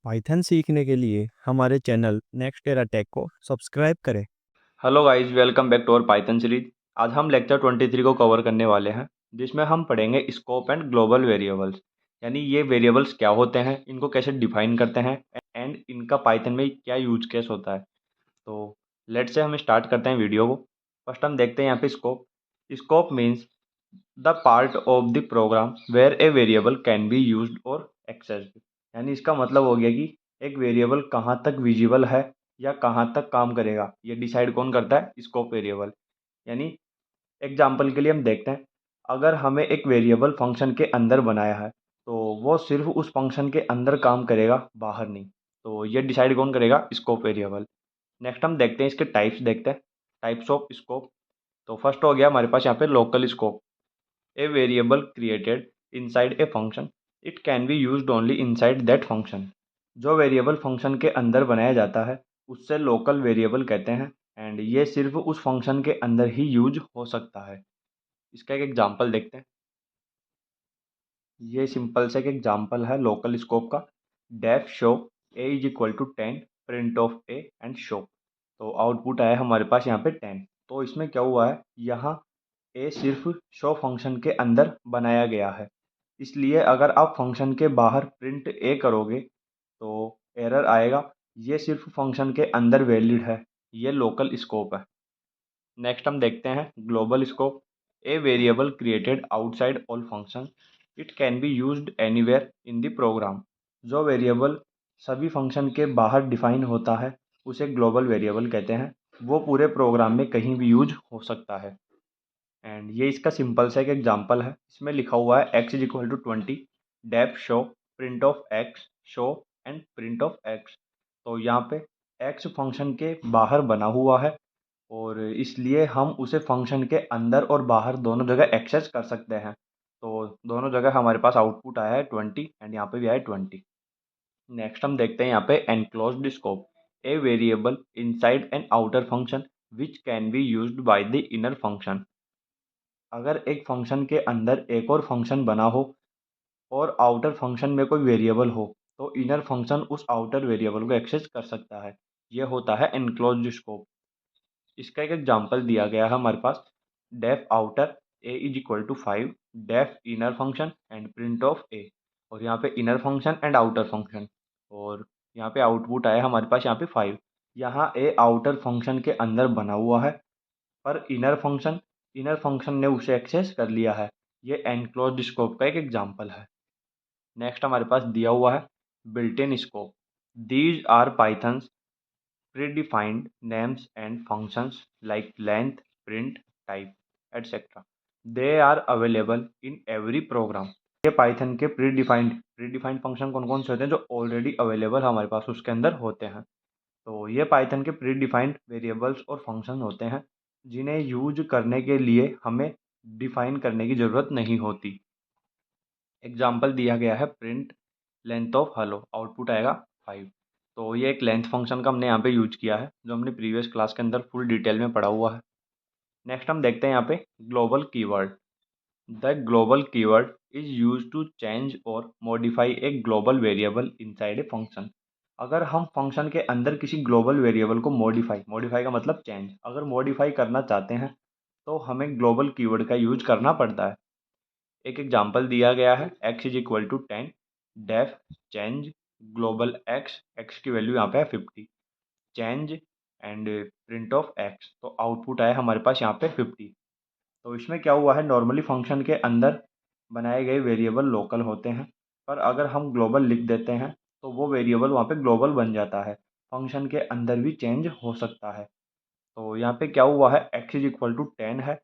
Python सीखने के लिए हमारे चैनल नेक्स्ट एरा टेक को सब्सक्राइब करें। Hello guys, welcome back to our Python series. आज हम लेक्चर 23 को कवर करने वाले हैं, जिसमें हम पढ़ेंगे स्कोप एंड ग्लोबल वेरिएबल्स। यानी ये वेरिएबल्स क्या होते हैं, इनको कैसे डिफाइन करते हैं एंड इनका पाइथन में क्या यूज केस होता है। तो लेट्स से हम स्टार्ट करते हैं वीडियो को। फर्स्ट हम देखते हैं यहाँ पे scope. Scope means the part of the program where a variable can be used और एक्सेस्ड। यानी इसका मतलब हो गया कि एक वेरिएबल कहाँ तक विजिबल है या कहाँ तक काम करेगा, ये डिसाइड कौन करता है? Scope variable. यानी एग्जाम्पल के लिए हम देखते हैं, अगर हमें एक वेरिएबल फंक्शन के अंदर बनाया है तो वो सिर्फ उस फंक्शन के अंदर काम करेगा, बाहर नहीं। तो ये डिसाइड कौन करेगा? Scope variable. नेक्स्ट हम देखते हैं इसके टाइप्स, देखते हैं टाइप्स ऑफ स्कोप। तो फर्स्ट हो गया हमारे पास यहाँ पे local scope. A variable created inside a function, it can be used only inside that function। जो वेरिएबल फंक्शन के अंदर बनाया जाता है उससे लोकल वेरिएबल कहते हैं, एंड ये सिर्फ उस फंक्शन के अंदर ही यूज हो सकता है। इसका एक एग्जांपल देखते हैं। ये सिंपल से एक एग्जांपल है लोकल स्कोप का। Def show a is equal to 10, print of a and show. तो आउटपुट आया हमारे पास यहाँ पे 10। तो इसमें क्या हुआ है, यहाँ ए सिर्फ शो फंक्शन के अंदर बनाया गया है, इसलिए अगर आप फंक्शन के बाहर प्रिंट ए करोगे तो एरर आएगा। ये सिर्फ फंक्शन के अंदर वैलिड है, ये लोकल स्कोप है। नेक्स्ट हम देखते हैं global scope. A variable created outside all function, it can be used anywhere in the program. जो वेरिएबल सभी फंक्शन के बाहर डिफाइन होता है उसे ग्लोबल वेरिएबल कहते हैं। वो पूरे प्रोग्राम में कहीं भी यूज हो सकता है। एंड ये इसका सिंपल सा एक एग्जांपल है। इसमें लिखा हुआ है x is equal to 20, def show print of x show and print of x। तो यहाँ पे x फंक्शन के बाहर बना हुआ है और इसलिए हम उसे फंक्शन के अंदर और बाहर दोनों जगह एक्सेस कर सकते हैं। तो दोनों जगह हमारे पास आउटपुट आया है 20 एंड यहाँ पे भी आया है 20। नेक्स्ट हम देखते हैं यहाँ पे enclosed scope. A variable inside N outer function which can be used by the inner function. अगर एक फंक्शन के अंदर एक और फंक्शन बना हो और आउटर फंक्शन में कोई वेरिएबल हो तो इनर फंक्शन उस आउटर वेरिएबल को एक्सेस कर सकता है। ये होता है एनक्लोज्ड स्कोप। इसका एक एग्जांपल दिया गया है हमारे पास। Def outer a is equal to 5, def inner function and print of a. और यहाँ पे inner function and outer function, और यहाँ पे आउटपुट आया हमारे पास यहाँ पे 5। यहाँ ए आउटर फंक्शन के अंदर बना हुआ है पर इनर फंक्शन ने उसे एक्सेस कर लिया है। ये एनक्लोज्ड स्कोप का एक एग्जांपल है। नेक्स्ट हमारे पास दिया हुआ है built in scope. These are Python's predefined names and functions like length, print, type, etc. They are available in every program। ये पाइथन के प्रीडिफाइंड फंक्शन कौन कौन से होते हैं? जो ऑलरेडी अवेलेबल हमारे पास उसके अंदर होते हैं। तो ये पाइथन के प्रीडिफाइंड वेरिएबल्स और फंक्शन होते हैं जिन्हें यूज करने के लिए हमें डिफाइन करने की ज़रूरत नहीं होती। एग्जाम्पल दिया गया है print length of hello, output आएगा 5। तो ये एक लेंथ फंक्शन का हमने यहाँ पे यूज किया है, जो हमने प्रीवियस क्लास के अंदर फुल डिटेल में पढ़ा हुआ है। नेक्स्ट हम देखते हैं यहाँ पे global keyword. The global keyword is use to change और modify a global variable inside a function. अगर हम फंक्शन के अंदर किसी ग्लोबल वेरिएबल को मॉडिफाई का मतलब चेंज, अगर मॉडिफाई करना चाहते हैं तो हमें ग्लोबल कीवर्ड का यूज करना पड़ता है। एक एग्जांपल दिया गया है x is equal to 10, def change global x, x की वैल्यू यहाँ पे है 50, change and print of x। तो आउटपुट आया हमारे पास यहाँ पे 50। तो इसमें क्या हुआ है, नॉर्मली फंक्शन के अंदर बनाए गए वेरिएबल लोकल होते हैं, पर अगर हम ग्लोबल लिख देते हैं तो वो वेरिएबल वहाँ पे ग्लोबल बन जाता है। फंक्शन के अंदर भी चेंज हो सकता है। तो यहाँ पे क्या हुआ है, x इज इक्वल टू 10 है,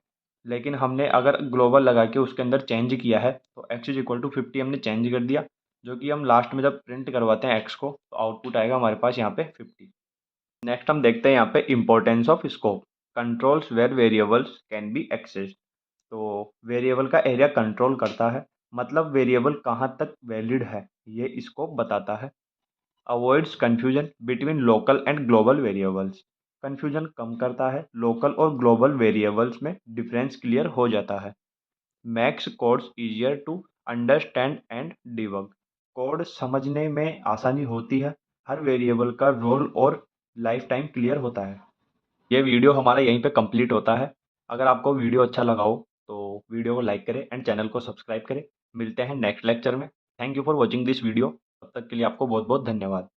लेकिन हमने अगर ग्लोबल लगा के उसके अंदर चेंज किया है तो x इज इक्वल टू 50 हमने चेंज कर दिया, जो कि हम लास्ट में जब प्रिंट करवाते हैं x को तो आउटपुट आएगा हमारे पास यहाँ पे 50। नेक्स्ट हम देखते हैं यहाँ पे importance of scope. Controls where variables can be accessed. तो वेरिएबल का एरिया कंट्रोल करता है, मतलब वेरिएबल कहाँ तक वैलिड है ये स्कोप बताता है। Avoids confusion between local and global variables. Confusion कम करता है, लोकल और ग्लोबल वेरिएबल्स में डिफरेंस क्लियर हो जाता है। Makes codes easier to understand and debug. Code समझने में आसानी होती है, हर वेरिएबल का रोल और लाइफ टाइम क्लियर होता है। ये वीडियो हमारा यहीं पे कंप्लीट होता है। अगर आपको वीडियो अच्छा लगा हो तो वीडियो को लाइक करें एंड चैनल को सब्सक्राइब करें। मिलते हैं नेक्स्ट लेक्चर में। Thank you for watching this video. तब तक के लिए आपको बहुत बहुत धन्यवाद।